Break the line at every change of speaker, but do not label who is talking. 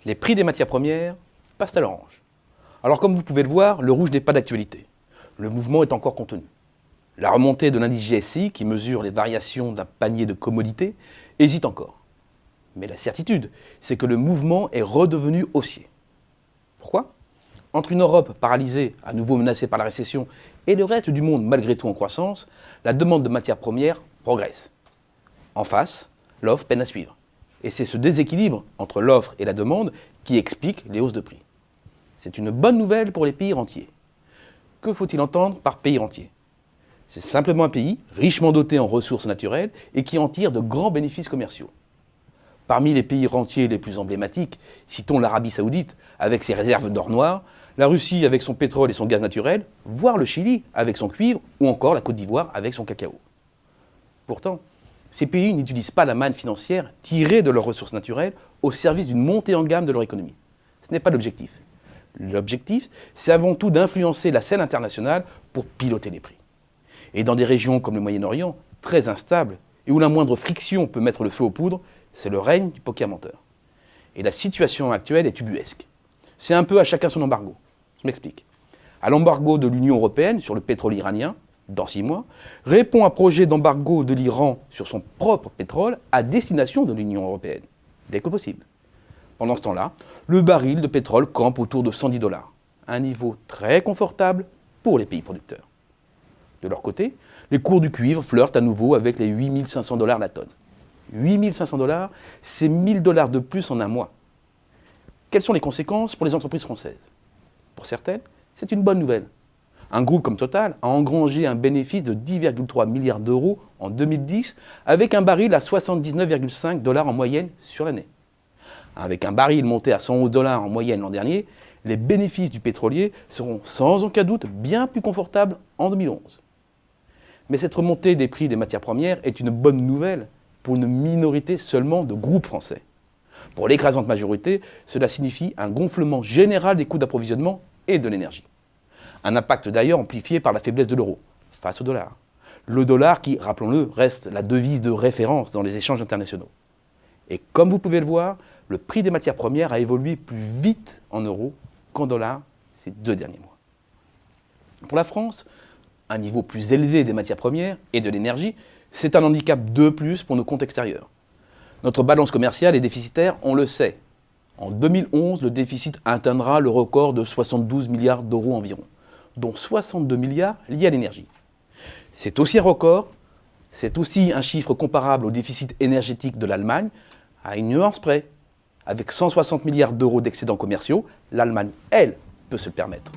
Les prix des matières premières passent à l'orange. Alors comme vous pouvez le voir, le rouge n'est pas d'actualité. Le mouvement est encore contenu. La remontée de l'indice GSI, qui mesure les variations d'un panier de commodités, hésite encore. Mais la certitude, c'est que le mouvement est redevenu haussier. Pourquoi ? Entre une Europe paralysée, à nouveau menacée par la récession, et le reste du monde malgré tout en croissance, la demande de matières premières progresse. En face, l'offre peine à suivre. Et c'est ce déséquilibre entre l'offre et la demande qui explique les hausses de prix. C'est une bonne nouvelle pour les pays rentiers. Que faut-il entendre par pays rentier ? C'est simplement un pays richement doté en ressources naturelles et qui en tire de grands bénéfices commerciaux. Parmi les pays rentiers les plus emblématiques, citons l'Arabie Saoudite avec ses réserves d'or noir, la Russie avec son pétrole et son gaz naturel, voire le Chili avec son cuivre ou encore la Côte d'Ivoire avec son cacao. Pourtant, ces pays n'utilisent pas la manne financière tirée de leurs ressources naturelles au service d'une montée en gamme de leur économie. Ce n'est pas l'objectif. L'objectif, c'est avant tout d'influencer la scène internationale pour piloter les prix. Et dans des régions comme le Moyen-Orient, très instables, et où la moindre friction peut mettre le feu aux poudres, c'est le règne du poker menteur. Et la situation actuelle est ubuesque. C'est un peu à chacun son embargo. Je m'explique. À l'embargo de l'Union européenne sur le pétrole iranien, dans 6 mois, répond un projet d'embargo de l'Iran sur son propre pétrole à destination de l'Union européenne, dès que possible. Pendant ce temps-là, le baril de pétrole campe autour de 110 $, un niveau très confortable pour les pays producteurs. De leur côté, les cours du cuivre flirtent à nouveau avec les 8 500 $ la tonne. 8 500 $, c'est 1 000 $ de plus en un mois. Quelles sont les conséquences pour les entreprises françaises ? Pour certaines, c'est une bonne nouvelle. Un groupe comme Total a engrangé un bénéfice de 10,3 milliards d'euros en 2010 avec un baril à 79,5 $ en moyenne sur l'année. Avec un baril monté à 111 $ en moyenne l'an dernier, les bénéfices du pétrolier seront sans aucun doute bien plus confortables en 2011. Mais cette remontée des prix des matières premières est une bonne nouvelle pour une minorité seulement de groupes français. Pour l'écrasante majorité, cela signifie un gonflement général des coûts d'approvisionnement et de l'énergie. Un impact d'ailleurs amplifié par la faiblesse de l'euro face au dollar. Le dollar qui, rappelons-le, reste la devise de référence dans les échanges internationaux. Et comme vous pouvez le voir, le prix des matières premières a évolué plus vite en euros qu'en dollars ces 2 derniers mois. Pour la France, un niveau plus élevé des matières premières et de l'énergie, c'est un handicap de plus pour nos comptes extérieurs. Notre balance commerciale est déficitaire, on le sait. En 2011, le déficit atteindra le record de 72 milliards d'euros environ, dont 62 milliards liés à l'énergie. C'est aussi un record, c'est aussi un chiffre comparable au déficit énergétique de l'Allemagne, à une nuance près. Avec 160 milliards d'euros d'excédents commerciaux, l'Allemagne, elle, peut se le permettre.